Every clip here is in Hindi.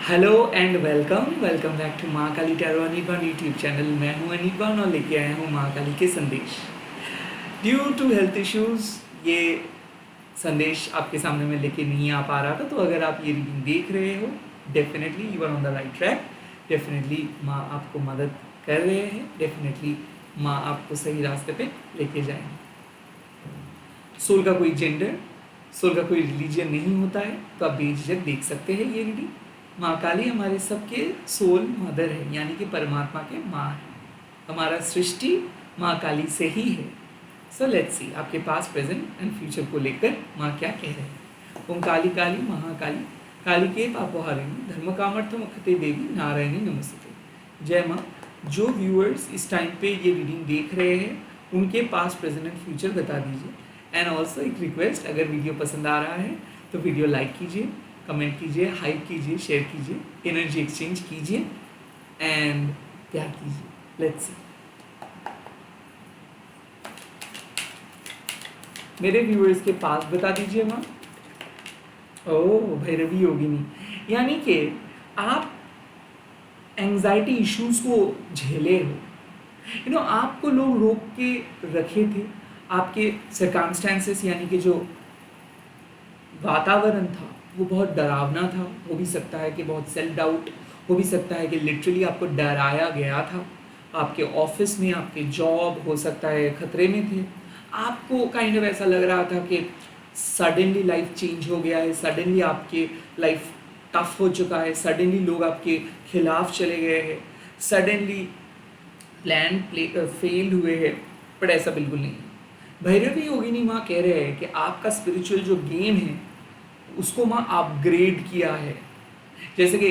Hello and welcome welcome back to Maa Kali tarot Anirban YouTube channel. मैं हूँ अनिर्बान और लेके आया हूँ माँ काली के संदेश। ड्यू टू हेल्थ इश्यूज ये संदेश आपके सामने मैं लेके नहीं आ पा रहा था, तो अगर आप ये रीडिंग देख रहे हो, definitely you are on the right track. Definitely माँ आपको मदद कर रहे हैं, डेफिनेटली माँ आपको सही रास्ते पे लेके जाएंगे। सोल का कोई जेंडर, सोल का कोई रिलीजन नहीं होता है, तो आप बेझिझक देख सकते हैं ये रीडिंग। माँ काली हमारे सबके सोल मदर है, यानी कि परमात्मा के माँ है। हमारा सृष्टि माँ काली से ही है। सो लेट्स सी आपके पास प्रेजेंट एंड फ्यूचर को लेकर माँ क्या कह रहे हैं। ओम काली काली महाकाली काली के पापोहारिणी धर्म कामर्थ मुखते देवी नारायणी नमस्ते। जय माँ। जो व्यूअर्स इस टाइम पे ये रीडिंग देख रहे हैं उनके पास प्रेजेंट एंड फ्यूचर बता दीजिए। एंड ऑल्सो एक रिक्वेस्ट, अगर वीडियो पसंद आ रहा है तो वीडियो लाइक कीजिए, कमेंट कीजिए, हाइप कीजिए, शेयर कीजिए, एनर्जी एक्सचेंज कीजिए एंड प्यार कीजिए। Let's see. मेरे व्यूअर्स के पास बता दीजिए माँ। ओह भैरवी योगिनी, यानी कि आप एंजाइटी इश्यूज को झेले हो। आपको लोग रोक के रखे थे। आपके सर्कमस्टेंसेस यानी कि जो वातावरण था वो बहुत डरावना था। हो भी सकता है कि बहुत सेल्फ डाउट, हो भी सकता है कि लिटरली आपको डराया गया था। आपके ऑफिस में, आपके जॉब हो सकता है खतरे में थे। आपको काइंड ऑफ ऐसा लग रहा था कि सडनली लाइफ चेंज हो गया है, सडनली आपके लाइफ टफ हो चुका है, सडनली लोग आपके खिलाफ चले गए हैं, सडनली प्लान फेल हुए हैं। बट ऐसा बिल्कुल नहीं है। भैरवी योगिनी माँ कह रहे हैं कि आपका स्पिरिचुअल जो गेम है उसको माँ अपग्रेड किया है। जैसे कि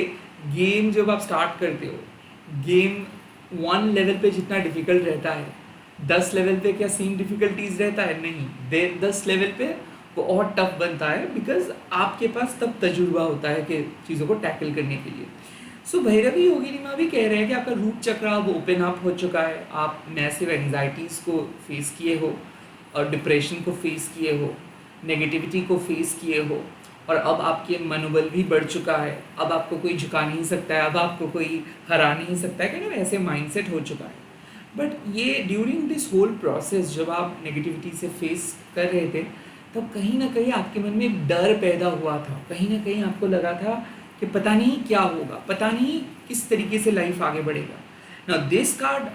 गेम जब आप स्टार्ट करते हो, गेम 1 लेवल पे जितना डिफिकल्ट रहता है, 10 लेवल पे क्या सेम डिफिकल्टीज रहता है? नहीं, 10 लेवल पे वो और टफ बनता है, बिकॉज आपके पास तब तजुर्बा होता है कि चीज़ों को टैकल करने के लिए। सो भैरवी योगिनी माँ भी कह रहे हैं कि आपका रूट चक्र अब ओपन अप हो चुका है। आप मैसिव एंग्जाइटीज़ को फेस किए हो और डिप्रेशन को फेस किए हो, नेगेटिविटी को फेस किए हो, और अब आपके मनोबल भी बढ़ चुका है। अब आपको कोई झुका नहीं सकता है, अब आपको कोई हरा नहीं सकता है, कि ऐसे माइंडसेट हो चुका है। बट ये ड्यूरिंग दिस होल प्रोसेस जब आप नेगेटिविटी से फेस कर रहे थे, तब कहीं ना कहीं आपके मन में एक डर पैदा हुआ था। कहीं ना कहीं आपको लगा था कि पता नहीं क्या होगा, पता नहीं किस तरीके से लाइफ आगे बढ़ेगा। Now this card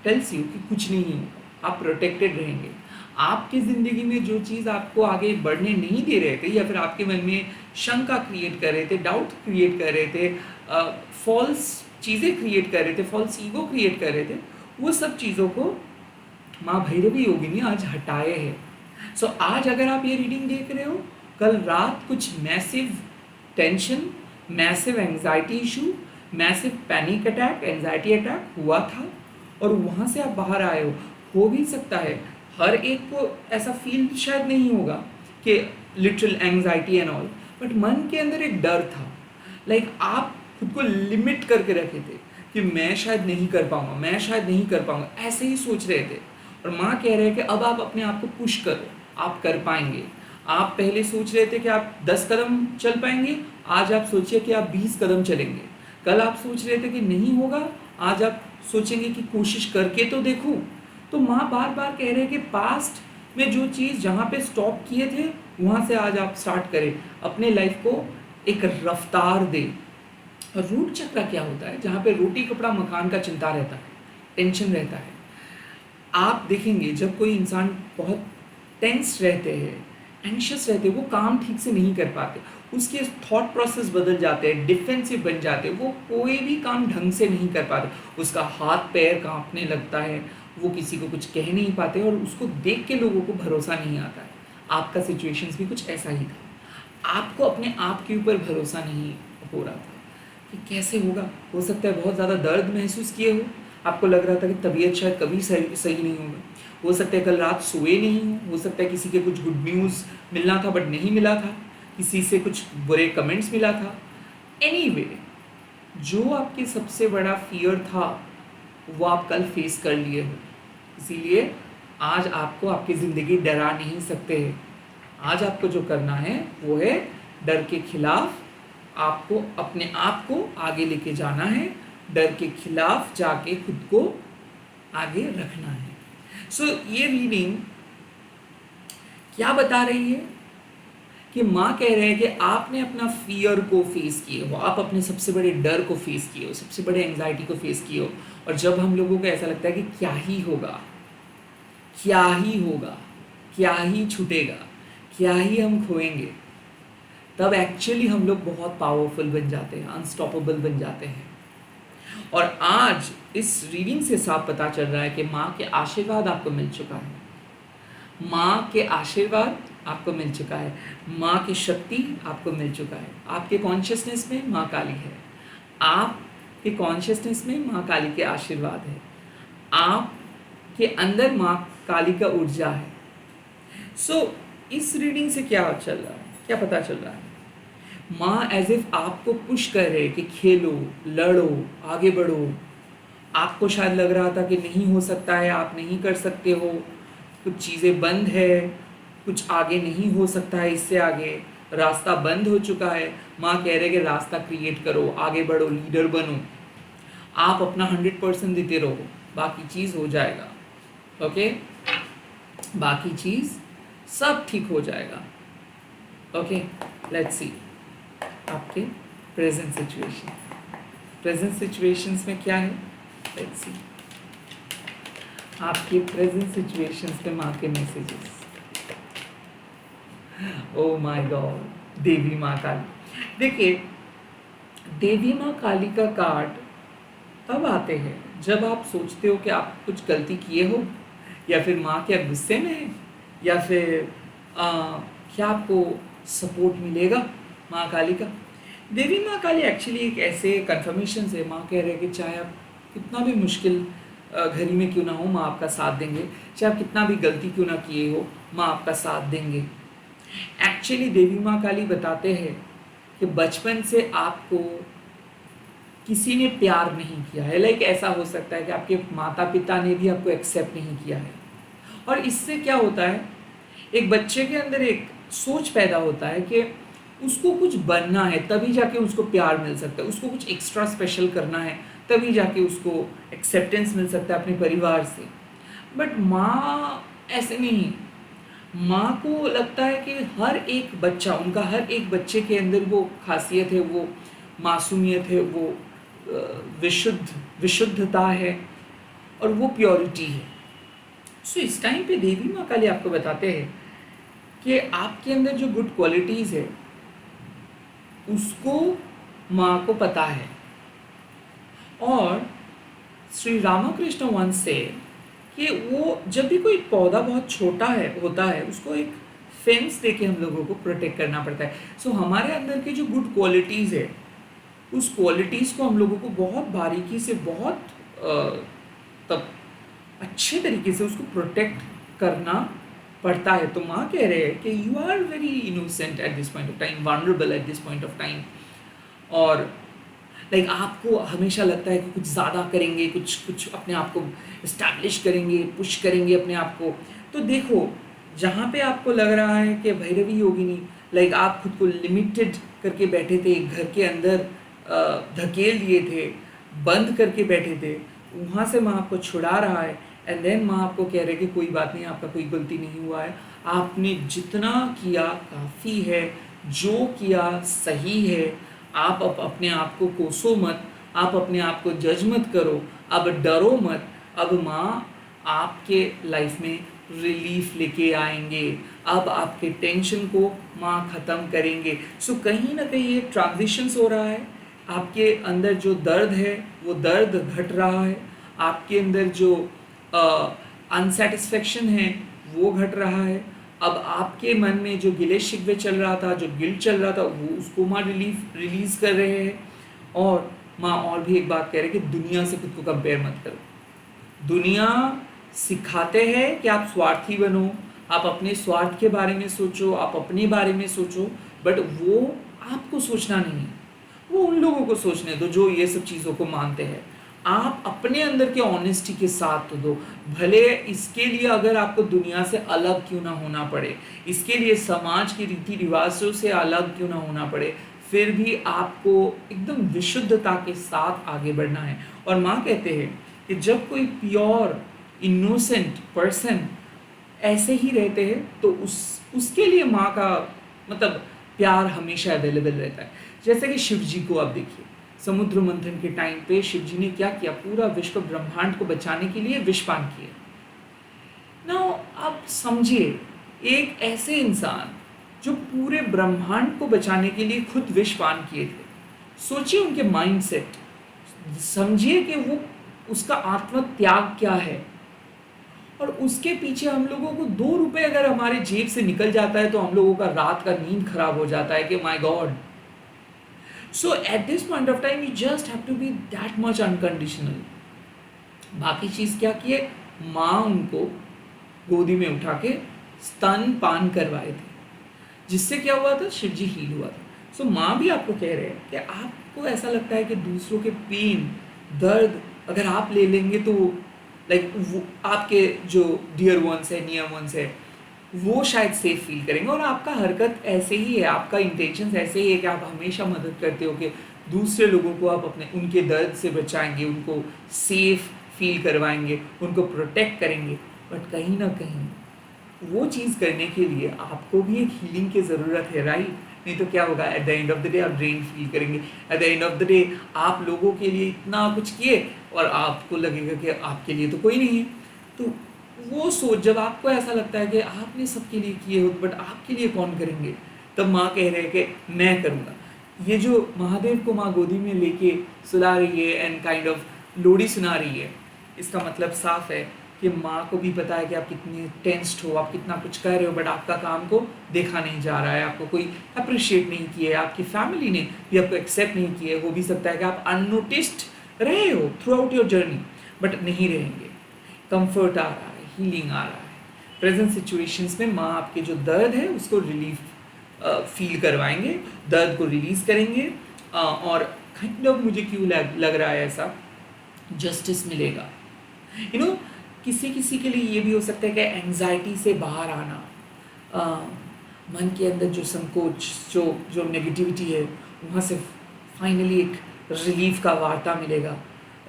tells you कि कुछ नहीं होगा, आप प्रोटेक्टेड रहेंगे। आपकी ज़िंदगी में जो चीज़ आपको आगे बढ़ने नहीं दे रहे थे, या फिर आपके मन में शंका क्रिएट कर रहे थे, डाउट क्रिएट कर रहे थे, फॉल्स चीज़ें क्रिएट कर रहे थे, फॉल्स ईगो क्रिएट कर रहे थे, वो सब चीज़ों को माँ भैरवी योगिनी आज हटाए हैं। सो आज अगर आप ये रीडिंग देख रहे हो, कल रात कुछ massive tension, massive anxiety issue, massive panic attack, anxiety attack हुआ था और वहाँ से आप बाहर आए हो भी सकता है। हर एक को ऐसा फील शायद नहीं होगा कि literal anxiety and all, but मन के अंदर एक डर था। आप खुद को लिमिट करके रखे थे कि मैं शायद नहीं कर पाऊंगा, मैं शायद नहीं कर पाऊंगा, ऐसे ही सोच रहे थे। और माँ कह रहे हैं कि अब आप अपने आप को पुश करो, आप कर पाएंगे। आप पहले सोच रहे थे कि आप 10 कदम चल पाएंगे, आज आप सोचिए कि आप 20 कदम चलेंगे। कल आप सोच रहे थे कि नहीं होगा, आज आप सोचेंगे कि कोशिश करके तो देखूं। तो माँ बार बार कह रहे हैं कि पास्ट में जो चीज़ जहाँ पे स्टॉप किए थे वहाँ से आज आप स्टार्ट करें, अपने लाइफ को एक रफ्तार दें। और रूट चक्र क्या होता है? जहाँ पे रोटी कपड़ा मकान का चिंता रहता है, टेंशन रहता है। आप देखेंगे जब कोई इंसान बहुत टेंस रहते हैं, एंशियस रहते हैं, वो काम ठीक से नहीं कर पाते, उसके थॉट प्रोसेस बदल जाते हैं, डिफेंसिव बन जाते हैं, वो कोई भी काम ढंग से नहीं कर पाते, उसका हाथ पैर कांपने लगता है, वो किसी को कुछ कह नहीं पाते और उसको देख के लोगों को भरोसा नहीं आता है। आपका सिचुएशंस भी कुछ ऐसा ही था। आपको अपने आप के ऊपर भरोसा नहीं हो रहा था कि कैसे होगा। हो सकता है बहुत ज़्यादा दर्द महसूस किए हो, आपको लग रहा था कि तबीयत शायद कभी सही नहीं होगा। हो सकता है कल रात सोए नहीं हो सकता है किसी के कुछ गुड न्यूज़ मिलना था बट नहीं मिला था, किसी से कुछ बुरे कमेंट्स मिला था। एनीवे, जो आपके सबसे बड़ा फियर था वो आप कल फेस कर लिए हो। इसीलिए आज आपको आपकी ज़िंदगी डरा नहीं सकते हैं। आज आपको जो करना है वो है डर के खिलाफ आपको अपने आप को आगे लेके जाना है, डर के खिलाफ जाके खुद को आगे रखना है। सो ये रीडिंग क्या बता रही है कि माँ कह रहे हैं कि आपने अपना फियर को फेस किए हो, आप अपने सबसे बड़े डर को फेस किए हो, सबसे बड़े एंजाइटी को फेस किए हो। और जब हम लोगों को ऐसा लगता है कि क्या ही होगा, क्या ही होगा, क्या ही छूटेगा, क्या ही हम खोएंगे, तब एक्चुअली हम लोग बहुत पावरफुल बन जाते हैं, अनस्टॉपेबल बन जाते हैं। और आज इस रीडिंग से साफ पता चल रहा है कि माँ के आशीर्वाद आपको मिल चुका है, माँ के आशीर्वाद आपको मिल चुका है, माँ की शक्ति आपको मिल चुका है। आपके कॉन्शियसनेस में माँ काली है, आपके कॉन्शियसनेस में माँ काली के आशीर्वाद है, आपके अंदर माँ काली का ऊर्जा है। सो इस रीडिंग से क्या चल रहा है, क्या पता चल रहा है? माँ एज इफ आपको पुश कर रहे कि खेलो, लड़ो, आगे बढ़ो। आपको शायद लग रहा था कि नहीं हो सकता है, आप नहीं कर सकते हो, कुछ चीज़ें बंद है, कुछ आगे नहीं हो सकता है, इससे आगे रास्ता बंद हो चुका है। माँ कह रहे कि रास्ता क्रिएट करो, आगे बढ़ो, लीडर बनो, आप अपना 100% देते रहो, बाकी चीज़ हो जाएगा। ओके, बाकी चीज़ सब ठीक हो जाएगा। ओके, लेट्स सी आपके प्रेजेंट सिचुएशन, प्रेजेंट सिचुएशंस में क्या है, लेट्स सी आपके प्रेजेंट सिचुएशंस पे माँ के मैसेजेस। ओ माय गॉड, देवी माँ काली। देखिए, देवी माँ काली का कार्ड तब आते हैं जब आप सोचते हो कि आप कुछ गलती किए हो, या फिर माँ के गुस्से में है, या फिर क्या आपको सपोर्ट मिलेगा माँ काली का। देवी माँ काली एक्चुअली एक ऐसे कन्फर्मेशन है, माँ कह रहे हैं कि चाहे आप कितना भी मुश्किल घड़ी में क्यों ना हो, माँ आपका साथ देंगे, चाहे आप कितना भी गलती क्यों ना किए हो, माँ आपका साथ देंगे। एक्चुअली देवी माँ काली बताते हैं कि बचपन से आपको किसी ने प्यार नहीं किया है। लाइक ऐसा हो सकता है कि आपके माता पिता ने भी आपको एक्सेप्ट नहीं किया है, और इससे क्या होता है, एक बच्चे के अंदर एक सोच पैदा होता है कि उसको कुछ बनना है, तभी जाके उसको प्यार मिल सकता है, उसको कुछ एक्स्ट्रा स्पेशल करना है, तभी जाके उसको एक्सेप्टेंस मिल सकता है अपने परिवार से। बट माँ ऐसे नहीं, माँ को लगता है कि हर एक बच्चा, उनका हर एक बच्चे के अंदर वो खासियत है, वो मासूमियत है, वो विशुद्धता है, और वो प्योरिटी है। सो इस टाइम पे देवी माँ काली आपको बताते हैं कि आपके अंदर जो गुड क्वालिटीज़ है उसको माँ को पता है। और श्री रामकृष्ण वंश से कि वो जब भी कोई पौधा बहुत छोटा होता है, उसको एक फेंस देके हम लोगों को प्रोटेक्ट करना पड़ता है। सो हमारे अंदर की जो गुड क्वालिटीज़ है, उस क्वालिटीज़ को हम लोगों को बहुत बारीकी से, बहुत तब अच्छे तरीके से उसको प्रोटेक्ट करना पड़ता है। तो माँ कह रहे हैं कि you are very innocent at this point of time, vulnerable at this point of time, और लाइक आपको हमेशा लगता है कि कुछ ज़्यादा करेंगे, कुछ अपने आप को इस्टेब्लिश करेंगे, पुश करेंगे अपने आप को। तो देखो, जहाँ पे आपको लग रहा है कि भैरवी योगिनी, लाइक आप खुद को लिमिटेड करके बैठे थे, घर के अंदर धकेल दिए थे, बंद करके बैठे थे, वहाँ से माँ आपको छुड़ा रहा है। एंड देन माँ आपको कह रहे कि कोई बात नहीं, आपका कोई गलती नहीं हुआ है, आपने जितना किया काफ़ी है, जो किया सही है। आप अपने आप को कोसो मत, आप अपने आप को जज मत करो, अब डरो मत। अब माँ आपके लाइफ में रिलीफ लेके आएंगे, अब आपके टेंशन को माँ ख़त्म करेंगे। सो कहीं ना कहीं ये ट्रांजिशंस हो रहा है, आपके अंदर जो दर्द है वो दर्द घट रहा है, आपके अंदर जो अनसेटिस्फेक्शन है वो घट रहा है। अब आपके मन में जो गिले शिकवे चल रहा था, जो गिल्ट चल रहा था, वो उसको माँ रिलीज़ कर रहे हैं। और माँ और भी एक बात कह रहे हैं कि दुनिया से खुद को कंपेयर मत करो। दुनिया सिखाते हैं कि आप स्वार्थी बनो, आप अपने स्वार्थ के बारे में सोचो, आप अपने बारे में सोचो, बट वो आपको सोचना नहीं है, वो उन लोगों को सोचने दो जो ये सब चीज़ों को मानते हैं। आप अपने अंदर के ऑनेस्टी के साथ तो दो, भले इसके लिए अगर आपको दुनिया से अलग क्यों ना होना पड़े, इसके लिए समाज के रीति रिवाजों से अलग क्यों ना होना पड़े, फिर भी आपको एकदम विशुद्धता के साथ आगे बढ़ना है। और माँ कहते हैं कि जब कोई प्योर इनोसेंट पर्सन ऐसे ही रहते हैं तो उसके लिए माँ का मतलब प्यार हमेशा अवेलेबल रहता है। जैसे कि शिव जी को आप देखिए, समुद्र मंथन के टाइम पे शिव जी ने क्या किया, पूरा विश्व ब्रह्मांड को बचाने के लिए विषपान किए। नाउ आप समझिए, एक ऐसे इंसान जो पूरे ब्रह्मांड को बचाने के लिए खुद विषपान किए थे, सोचिए उनके माइंडसेट, समझिए कि वो उसका आत्म त्याग क्या है। और उसके पीछे हम लोगों को 2 रुपए अगर हमारे जेब से निकल जाता है तो हम लोगों का रात का नींद खराब हो जाता है कि my God. So at this point of time you just have to be that much unconditional. बाकी चीज क्या किए, माँ उनको गोदी में उठा के स्तन पान करवाए थे, जिससे क्या हुआ था, शिव जी हील हुआ था। सो माँ भी आपको कह रहे हैं कि आपको ऐसा लगता है कि दूसरों के पेन दर्द अगर आप ले लेंगे तो लाइक वो आपके जो डियर वंस है, नियर वंस है, वो शायद सेफ फील करेंगे। और आपका हरकत ऐसे ही है, आपका इंटेंशन ऐसे ही है कि आप हमेशा मदद करते हो कि दूसरे लोगों को आप अपने उनके दर्द से बचाएंगे, उनको सेफ फील करवाएंगे, उनको प्रोटेक्ट करेंगे। बट कहीं ना कहीं वो चीज़ करने के लिए आपको भी एक हीलिंग की ज़रूरत है, राइट? नहीं तो क्या होगा, at the end of the day आप ड्रेन फील करेंगे। At the end of the day आप लोगों के लिए इतना कुछ किए और आपको लगेगा कि आपके लिए तो कोई नहीं है। तो वो सोच, जब आपको ऐसा लगता है कि आपने सबके लिए किए हो बट आपके लिए कौन करेंगे, तब माँ कह रहे हैं कि मैं करूँगा। ये जो महादेव को माँ गोदी में लेके सुला रही है एंड काइंड ऑफ लोरी सुना रही है, इसका मतलब साफ है कि माँ को भी पता है कि आप कितने टेंस्ड हो, आप कितना कुछ कर रहे हो, बट आपका काम को देखा नहीं जा रहा है, आपको कोई अप्रिशिएट नहीं किया है, आपकी फैमिली ने भी आपको एक्सेप्ट नहीं किया है। हो भी सकता है कि आप अननोटिस्ड रहे हो through out your journey, but नहीं रहेंगे। कंफर्ट आ रहा है, हीलिंग आ रहा है। प्रेजेंट सिचुएशंस में माँ आपके जो दर्द है उसको रिलीफ फील करवाएंगे, दर्द को रिलीज करेंगे। और काइंड ऑफ मुझे क्यों लग रहा है ऐसा, जस्टिस मिलेगा। यू नो, किसी किसी के लिए ये भी हो सकता है कि एंजाइटी से बाहर आना, मन के अंदर जो संकोच, जो जो नेगेटिविटी है, वहाँ से फाइनली एक रिलीफ का वार्ता मिलेगा।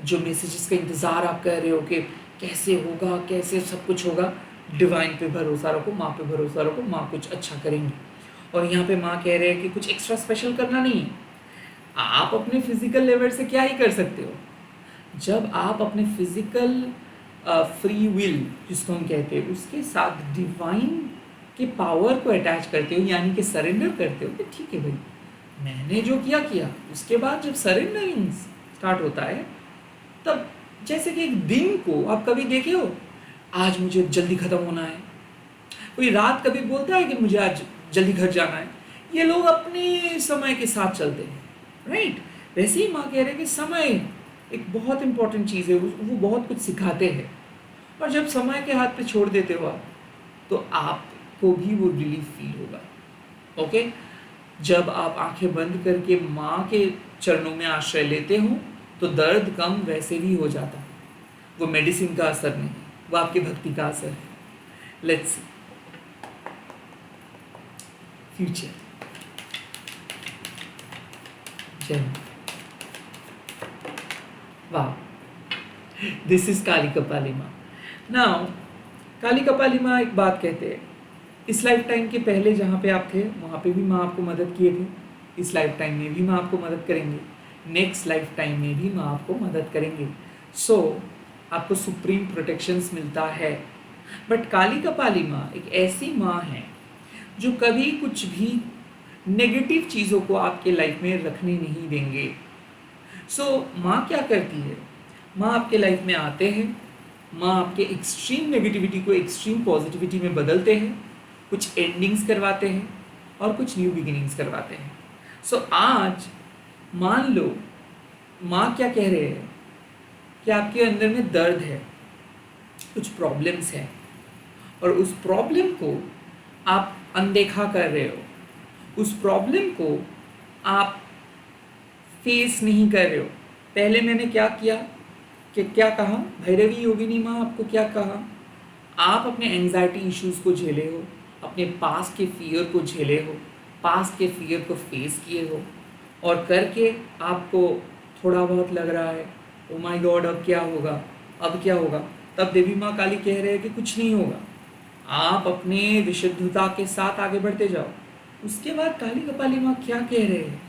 जो मैसेजेस का इंतज़ार आप कर रहे हो कि कैसे होगा, कैसे सब कुछ होगा, डिवाइन पे भरोसा रखो, माँ पे भरोसा रखो, माँ कुछ अच्छा करेंगी। और यहाँ पे माँ कह रहे हैं कि कुछ एक्स्ट्रा स्पेशल करना नहीं है, आप अपने फिजिकल लेवल से क्या ही कर सकते हो। जब आप अपने फिजिकल फ्री विल जिसको हम कहते हैं उसके साथ डिवाइन के पावर को अटैच करते हो, यानी कि सरेंडर करते हो कि ठीक है भाई, मैंने जो किया किया। उसके बाद जब सरेंडरिंग स्टार्ट होता है, तब जैसे कि एक दिन को आप कभी देखे हो, आज मुझे जल्दी ख़त्म होना है, कोई रात कभी बोलता है कि मुझे आज जल्दी घर जाना है। ये लोग अपने समय के साथ चलते हैं, राइट? वैसे ही माँ कह रहे हैं कि समय एक बहुत इंपॉर्टेंट चीज़ है, वो बहुत कुछ सिखाते हैं। और जब समय के हाथ पे छोड़ देते हो आप, तो आपको भी वो रिलीफ फील होगा। ओके, जब आप आंखें बंद करके माँ के चरणों में आश्रय लेते हो तो दर्द कम वैसे भी हो जाता है। वो मेडिसिन का असर नहीं, वो आपकी भक्ति का असर है। Let's see future. जय वाह, दिस इज काली कपाली माँ। नाउ काली कपाली माँ एक बात कहते हैं, इस लाइफ टाइम के पहले जहाँ पे आप थे वहाँ पे भी माँ आपको मदद किए थे, इस लाइफ टाइम में भी माँ आपको मदद करेंगे, नेक्स्ट लाइफ टाइम में भी माँ आपको मदद करेंगे। सो आपको सुप्रीम प्रोटेक्शंस मिलता है। बट काली कपाली माँ एक ऐसी माँ है जो कभी कुछ भी नेगेटिव चीज़ों को आपके लाइफ में रखने नहीं देंगे। सो माँ क्या करती है, माँ आपके लाइफ में आते हैं, माँ आपके एक्सट्रीम नेगेटिविटी को एक्सट्रीम पॉजिटिविटी में बदलते हैं, कुछ एंडिंग्स करवाते हैं और कुछ न्यू बिगिनिंग्स करवाते हैं। सो आज मान लो माँ क्या कह रहे हैं कि आपके अंदर में दर्द है, कुछ प्रॉब्लम्स हैं, और उस प्रॉब्लम को आप अनदेखा कर रहे हो, उस प्रॉब्लम को आप फेस नहीं कर रहे हो। पहले मैंने क्या किया कि क्या कहा, भैरवी योगिनी माँ आपको क्या कहा, आप अपने एंजाइटी इश्यूज को झेले हो, अपने पास्ट के फियर को झेले हो, पास्ट के फियर को फेस किए हो, और करके आपको थोड़ा बहुत लग रहा है ओ माय गॉड अब क्या होगा, अब क्या होगा, तब देवी माँ काली कह रहे हैं कि कुछ नहीं होगा, आप अपने विशुद्धता के साथ आगे बढ़ते जाओ। उसके बाद काली कपाली माँ क्या कह रहे हैं,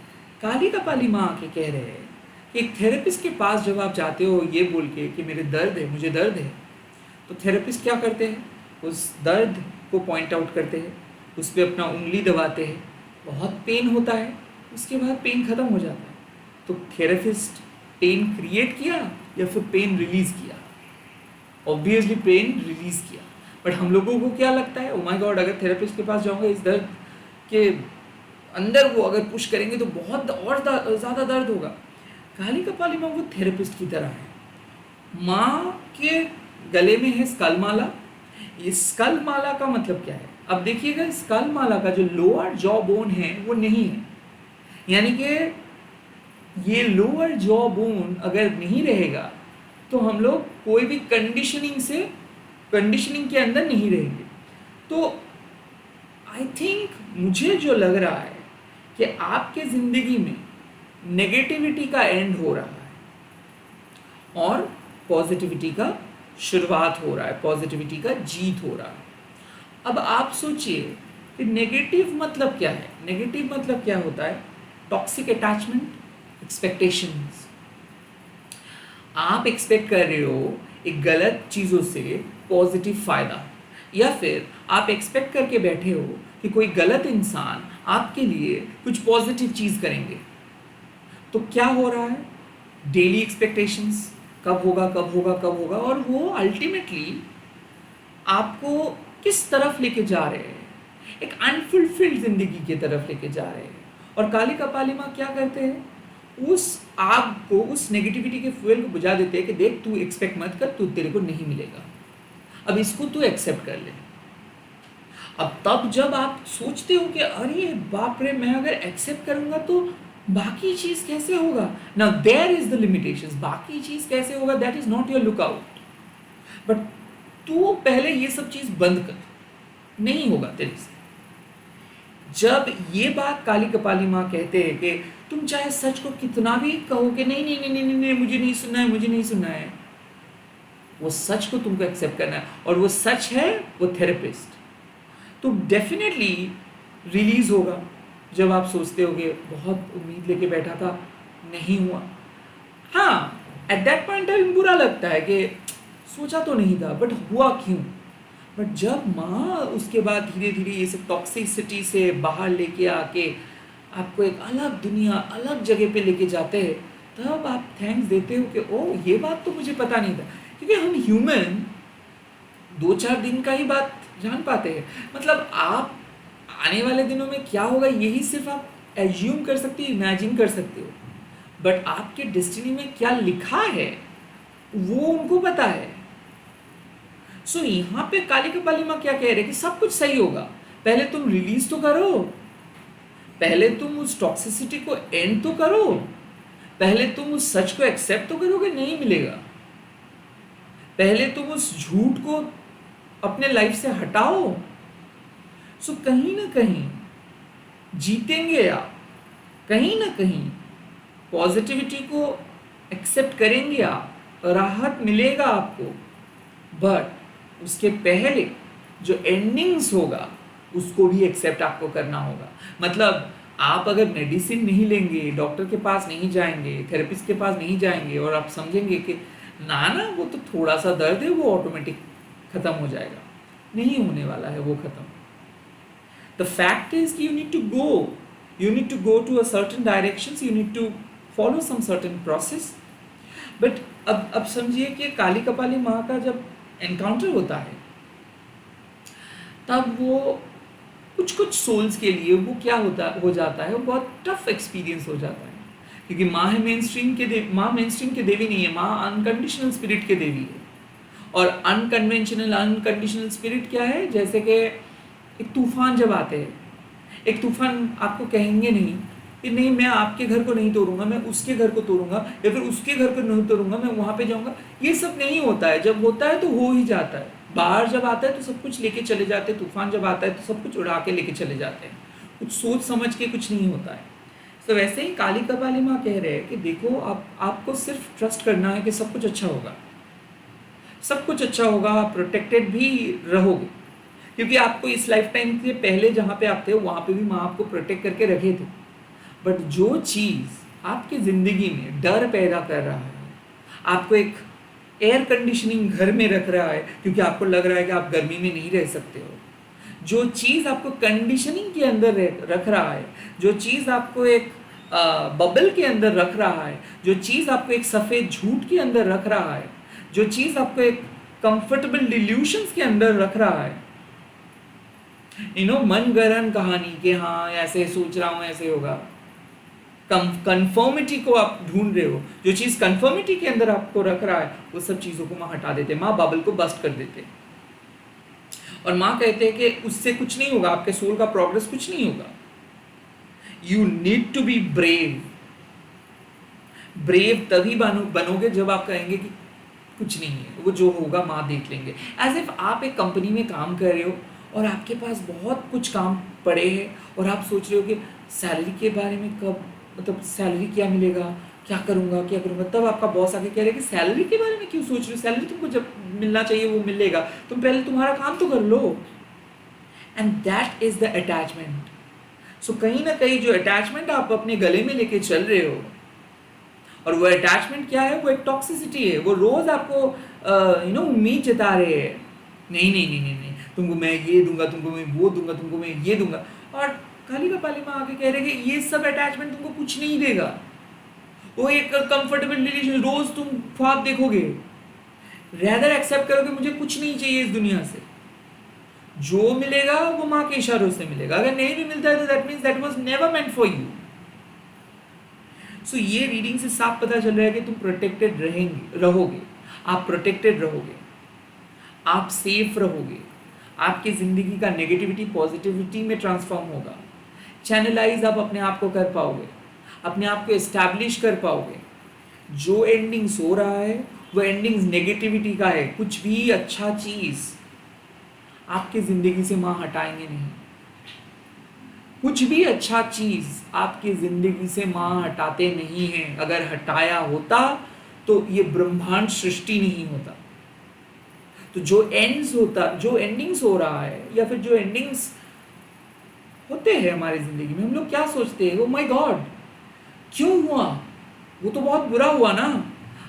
काली कपाली माँ आके कह रहे हैं कि एक थेरेपिस्ट के पास जब आप जाते हो ये बोल के कि मेरे दर्द है, मुझे दर्द है, तो थेरेपिस्ट क्या करते हैं, उस दर्द को पॉइंट आउट करते हैं, उस पर अपना उंगली दबाते हैं, बहुत पेन होता है, उसके बाद पेन ख़त्म हो जाता है। तो थेरेपिस्ट पेन क्रिएट किया या फिर पेन रिलीज़ किया? ऑब्वियसली पेन रिलीज़ किया। बट हम लोगों को क्या लगता है, ओ माय गॉड अगर थेरेपिस्ट के पास जाऊंगा इस दर्द के अंदर वो अगर पुश करेंगे तो बहुत और ज़्यादा दर्द होगा। काली कपाली माँ वो थेरेपिस्ट की तरह है। माँ के गले में है स्कल माला। ये स्कल माला का मतलब क्या है, अब देखिएगा स्कल माला का जो लोअर जॉ बोन है वो नहीं है, यानी कि ये लोअर जॉ बोन अगर नहीं रहेगा तो हम लोग कोई भी कंडीशनिंग के अंदर नहीं रहेंगे। तो आई थिंक मुझे जो लग रहा है कि आपके ज़िंदगी में नेगेटिविटी का एंड हो रहा है और पॉजिटिविटी का शुरुआत हो रहा है, पॉजिटिविटी का जीत हो रहा है। अब आप सोचिए कि नेगेटिव मतलब क्या है, नेगेटिव मतलब क्या होता है, टॉक्सिक अटैचमेंट, एक्सपेक्टेशंस। आप एक्सपेक्ट कर रहे हो एक गलत चीज़ों से पॉजिटिव फ़ायदा, या फिर आप एक्सपेक्ट करके बैठे हो कि कोई गलत इंसान आपके लिए कुछ पॉजिटिव चीज़ करेंगे। तो क्या हो रहा है, डेली एक्सपेक्टेशंस, कब होगा कब होगा कब होगा, और वो अल्टीमेटली आपको किस तरफ लेके जा रहे हैं, एक अनफुलफिल्ड ज़िंदगी की तरफ लेके जा रहे हैं। और काली कपाली माँ क्या करते हैं, उस आग को, उस नेगेटिविटी के फ्यूल को बुझा देते हैं कि देख तू एक्सपेक्ट मत कर, तू तेरे को नहीं मिलेगा, अब इसको तू एक्सेप्ट कर ले। अब तब जब आप सोचते हो कि अरे बाप रे मैं अगर एक्सेप्ट करूंगा तो बाकी चीज़ कैसे होगा, now there is the limitations, बाकी चीज़ कैसे होगा, that is not your lookout. But तू पहले ये सब चीज़ बंद कर, नहीं होगा तेरे से। जब ये बात काली कपाली माँ कहते हैं कि तुम चाहे सच को कितना भी कहो कि नहीं नहीं नहीं नहीं नहीं, नहीं मुझे नहीं सुनना है, मुझे नहीं सुनना है, वो सच को तुमको एक्सेप्ट करना है, और वो सच है वो थेरेपिस्ट। तो डेफिनेटली रिलीज होगा जब आप सोचते होगे बहुत उम्मीद लेके बैठा था, नहीं हुआ। हाँ, एट दैट पॉइंट टाइम बुरा लगता है कि सोचा तो नहीं था बट हुआ क्यों। बट जब माँ उसके बाद धीरे धीरे ये सब टॉक्सिसिटी से बाहर लेके आके आपको एक अलग दुनिया, अलग जगह पे लेके जाते हैं, तब आप थैंक्स देते हो कि ओह ये बात तो मुझे पता नहीं था। क्योंकि हम ह्यूमन 2-4 दिन का ही बात जान पाते हैं, मतलब आप आने वाले दिनों में क्या होगा यही सिर्फ आप एज्यूम कर सकते हो, इमेजिन कर सकते हो, बट आपके डेस्टिनी में क्या लिखा है वो उनको पता है। सो यहाँ पे काली कपाली माँ क्या कह रहे कि सब कुछ सही होगा, पहले तुम रिलीज तो करो, पहले तुम उस टॉक्सिसिटी को एंड तो करो, पहले तुम उस सच को एक्सेप्ट तो करो कि नहीं मिलेगा, पहले तुम उस झूठ को अपने लाइफ से हटाओ। सो कहीं ना कहीं जीतेंगे आप, कहीं ना कहीं पॉजिटिविटी को एक्सेप्ट करेंगे आप, राहत मिलेगा आपको। बट उसके पहले जो एंडिंग्स होगा उसको भी एक्सेप्ट आपको करना होगा। मतलब आप अगर मेडिसिन नहीं लेंगे, डॉक्टर के पास नहीं जाएंगे, थेरेपिस्ट के पास नहीं जाएंगे और आप समझेंगे कि ना ना वो तो थोड़ा सा दर्द है वो ऑटोमेटिक ख़त्म हो जाएगा, नहीं होने वाला है वो ख़त्म। द फैक्ट इज कि you need to go to a certain directions, you need to follow some certain process। But अब समझिए कि काली कपाली माँ का जब एनकाउंटर होता है तब वो कुछ सोल्स के लिए वो क्या हो जाता है, वो बहुत टफ एक्सपीरियंस हो जाता है। क्योंकि माँ है माँ मेन स्ट्रीम के देवी नहीं है, माँ अनकंडीशनल स्पिरिट के देवी है। और अनकंडीशनल स्पिरिट क्या है, जैसे कि एक तूफान जब आते हैं, एक तूफान आपको कहेंगे नहीं कि नहीं मैं आपके घर को नहीं तोड़ूंगा, मैं उसके घर को तोड़ूंगा, या फिर उसके घर को नहीं तोड़ूंगा, मैं वहाँ पे जाऊँगा। ये सब नहीं होता है, जब होता है तो हो ही जाता है। बाहर जब आता है तो सब कुछ लेके चले जाते हैं, तूफान जब आता है तो सब कुछ उड़ा के लेके चले जाते हैं, कुछ सोच समझ के कुछ नहीं होता है। तो वैसे ही काली कपाली माँ कह रहे हैं कि देखो आपको सिर्फ ट्रस्ट करना है कि सब कुछ अच्छा होगा, सब कुछ अच्छा होगा, आप प्रोटेक्टेड भी रहोगे, क्योंकि आपको इस लाइफ टाइम के पहले जहाँ पे आप थे वहाँ पे भी माँ आपको प्रोटेक्ट करके रखे थे। बट जो चीज़ आपकी ज़िंदगी में डर पैदा कर रहा है, आपको एक एयर कंडीशनिंग घर में रख रहा है क्योंकि आपको लग रहा है कि आप गर्मी में नहीं रह सकते हो, जो चीज़ आपको कंडीशनिंग के अंदर रख रहा है, जो चीज़ आपको एक बबल के अंदर रख रहा है, जो चीज़ आपको एक सफ़ेद झूठ के अंदर रख रहा है, जो चीज़ आपको एक कंफर्टेबल डिल्यूशंस के अंदर रख रहा है, मनगढ़ंत कहानी कि हाँ ऐसे सोच रहा हूँ ऐसे होगा, कंफर्मिटी को आप ढूंढ रहे हो, जो चीज़ कंफर्मिटी के अंदर आपको रख रहा है, वो सब चीज़ों को माँ हटा देते, माँ बबल को बस्ट कर देते। और माँ कहते हैं कि उससे कुछ नहीं होगा, आपके सोल का प्रोग्रेस कुछ नहीं होगा। You need to be brave. Brave तभी बनोगे जब आप कहेंगे कि कुछ नहीं है, वो जो होगा माँ देख लेंगे। एज इफ आप एक कंपनी में काम कर रहे हो और आपके पास बहुत कुछ काम पड़े हैं और आप सोच रहे हो कि सैलरी के बारे में कब, मतलब सैलरी क्या मिलेगा, क्या करूँगा, तब आपका बॉस आके कह रहे कि सैलरी के बारे में क्यों सोच रहे हो, सैलरी तुमको जब मिलना चाहिए वो मिलेगा, तुम पहले तुम्हारा काम तो कर लो। And that is the attachment. So कहीं ना कहीं जो अटैचमेंट आप अपने गले में लेके चल रहे हो, और वो अटैचमेंट क्या है, वो एक टॉक्सिसिटी है। वो रोज़ आपको उम्मीद जता रहे हैं, नहीं नहीं नहीं नहीं नहीं, तुमको मैं ये दूंगा, तुमको मैं वो दूंगा, तुमको मैं ये दूंगा। और काली कपाली माँ आके कह रहे कि ये सब अटैचमेंट तुमको कुछ नहीं देगा। वो एक कंफर्टेबल रिलेशन, रोज तुम ख्वाब देखोगे, रैदर एक्सेप्ट करोगे मुझे कुछ नहीं चाहिए इस दुनिया से, जो मिलेगा वो माँ के इशारों से मिलेगा, अगर नहीं भी मिलता है तो that means that was never meant for you. So ये रीडिंग से साफ पता चल रहा है कि तुम प्रोटेक्टेड रहोगे, आप प्रोटेक्टेड रहोगे, आप सेफ रहोगे, आपकी ज़िंदगी का नेगेटिविटी पॉजिटिविटी में ट्रांसफॉर्म होगा, चैनलाइज आप अपने आप को कर पाओगे, अपने आप को एस्टैब्लिश कर पाओगे। जो एंडिंग्स हो रहा है वो एंडिंग्स नेगेटिविटी का है, कुछ भी अच्छा चीज़ आपकी ज़िंदगी से माँ हटाएंगे नहीं, कुछ भी अच्छा चीज़ आपकी ज़िंदगी से माँ हटाते नहीं हैं। अगर हटाया होता तो ये ब्रह्मांड सृष्टि नहीं होता। तो जो एंडिंग्स हो रहा है, या फिर जो एंडिंग्स होते हैं हमारी ज़िंदगी में, हम लोग क्या सोचते हैं, ओ माय गॉड क्यों हुआ, वो तो बहुत बुरा हुआ ना।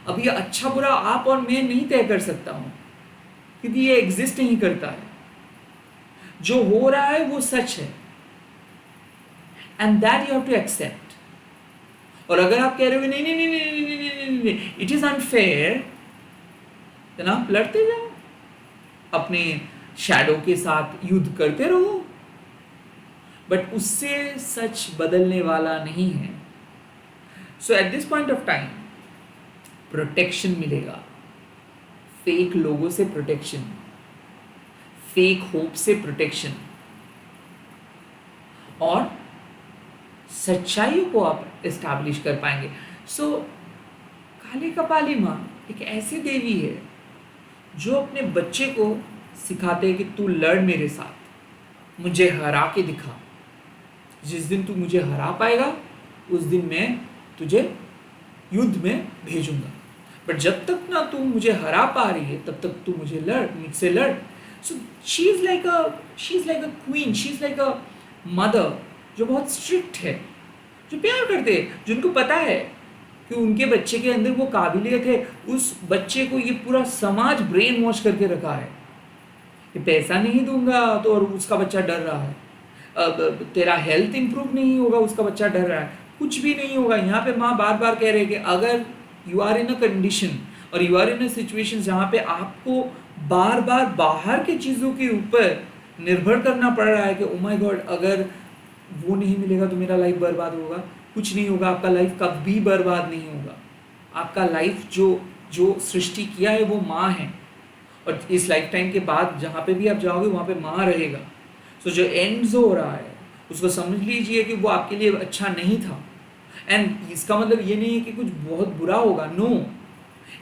अब ये अच्छा बुरा आप और मैं नहीं तय कर सकता हूँ, क्योंकि ये एग्जिस्ट नहीं करता है। जो हो रहा है वो सच है, and that you have to accept. और अगर आप कह रहे हो नहीं नहीं नहीं नहीं नहीं नहीं, इट इज अनफेयर, तो आप लड़ते जाओ, अपने शैडो के साथ युद्ध करते रहो, बट उससे सच बदलने वाला नहीं है। So at this point of time protection मिलेगा, फेक लोगों से प्रोटेक्शन, फेक होप से प्रोटेक्शन, और सच्चाइयों को आप एस्टैब्लिश कर पाएंगे। सो काली कपाली माँ एक ऐसी देवी है जो अपने बच्चे को सिखाते हैं कि तू लड़ मेरे साथ, मुझे हरा के दिखा, जिस दिन तू मुझे हरा पाएगा उस दिन मैं तुझे युद्ध में भेजूंगा, बट जब तक ना तू मुझे हरा पा रही है तब तक तू मुझसे लड़। So she is like a queen, she is like a mother जो बहुत स्ट्रिक्ट है, जो प्यार करते हैं, जिनको पता है कि उनके बच्चे के अंदर वो काबिलियत है। उस बच्चे को ये पूरा समाज ब्रेन वॉश करके रखा है कि पैसा नहीं दूंगा तो, और उसका बच्चा डर रहा है, तेरा हेल्थ इंप्रूव नहीं होगा, उसका बच्चा डर रहा है, कुछ भी नहीं होगा। यहाँ पे माँ बार बार कह रहे हैं कि अगर you are in a condition और you are in a situation जहाँ पे आपको बार बार बाहर की चीज़ों के ऊपर निर्भर करना पड़ रहा है कि ओ माय गॉड अगर वो नहीं मिलेगा तो मेरा लाइफ बर्बाद होगा, कुछ नहीं होगा, आपका लाइफ कभी बर्बाद नहीं होगा। आपका लाइफ जो सृष्टि किया है वो माँ है, और इस लाइफ टाइम के बाद जहाँ पे भी आप जाओगे वहाँ पे माँ रहेगा। सो जो एंड्स हो रहा है उसको समझ लीजिए कि वो आपके लिए अच्छा नहीं था, एंड इसका मतलब ये नहीं है कि कुछ बहुत बुरा होगा, नो।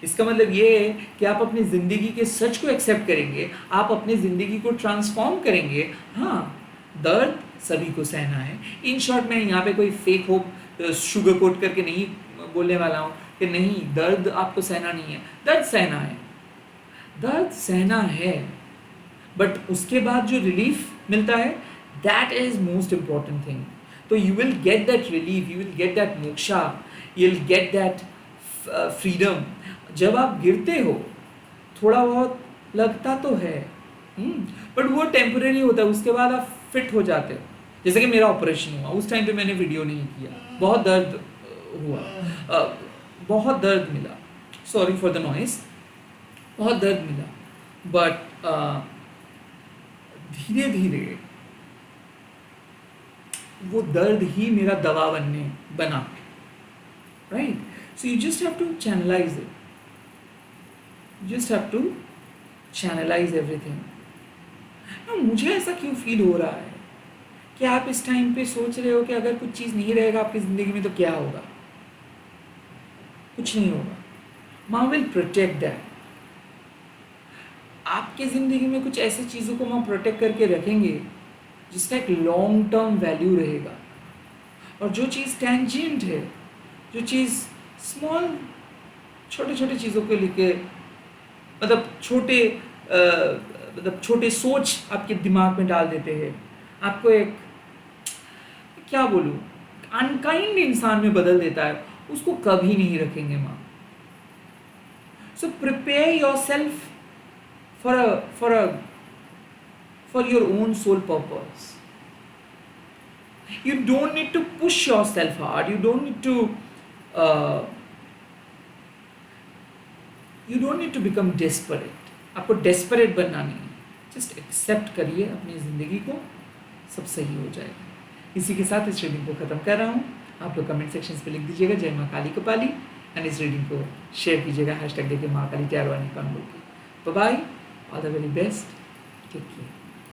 इसका मतलब ये है कि आप अपनी ज़िंदगी के सच को एक्सेप्ट करेंगे, आप अपनी ज़िंदगी को ट्रांसफॉर्म करेंगे। हाँ, दर्द सभी को सहना है। इन शॉर्ट में यहाँ पे कोई फेक होप शुगर कोट करके नहीं बोलने वाला हूँ कि नहीं दर्द आपको सहना नहीं है, दर्द सहना है, दर्द सहना है, बट उसके बाद जो रिलीफ मिलता है that is most important thing. तो you will get that relief, you will get that moksha, you will get that freedom. जब आप गिरते हो थोड़ा बहुत लगता तो है, बट वो टेम्परेरी होता है, उसके बाद आप फिट हो जाते हो. जैसे कि मेरा ऑपरेशन हुआ उस टाइम पे मैंने वीडियो नहीं किया, बहुत दर्द हुआ, बहुत दर्द मिला, सॉरी फॉर द नॉइस, बहुत दर्द मिला, बट धीरे धीरे वो दर्द ही मेरा दवा बना. Right, so you just have to channelise it, just have to channelise everything. मुझे ऐसा क्यों फील हो रहा है कि आप इस टाइम पे सोच रहे हो कि अगर कुछ चीज़ नहीं रहेगा आपकी ज़िंदगी में तो क्या होगा? कुछ नहीं होगा. माँ विल प्रोटेक्ट दैट. आपके ज़िंदगी में कुछ ऐसी चीज़ों को माँ प्रोटेक्ट करके रखेंगे जिसका एक लॉन्ग टर्म वैल्यू रहेगा. और जो चीज़ टेंजेंट है, जो चीज़ स्मॉल छोटे छोटे चीज़ों को लेके मतलब छोटे सोच आपके दिमाग में डाल देते हैं, आपको एक क्या बोलूँ अनकाइंड इंसान में बदल देता है, उसको कभी नहीं रखेंगे माँ. So prepare your self for your own soul purpose. You don't need to push yourself hard. You don't need to become desperate. आपको desperate बनना नहीं है. Just accept करिए अपनी ज़िंदगी को, सब सही हो जाएगा. इसी के साथ इस रीडिंग को ख़त्म कर रहा हूँ. आप लोग कमेंट सेक्शंस पे लिख दीजिएगा जय माँ काली कपाली, एंड इस रीडिंग को शेयर कीजिएगा #देखिए माँ काली टैरो एंड बोल के. Bye, all the very best, take care.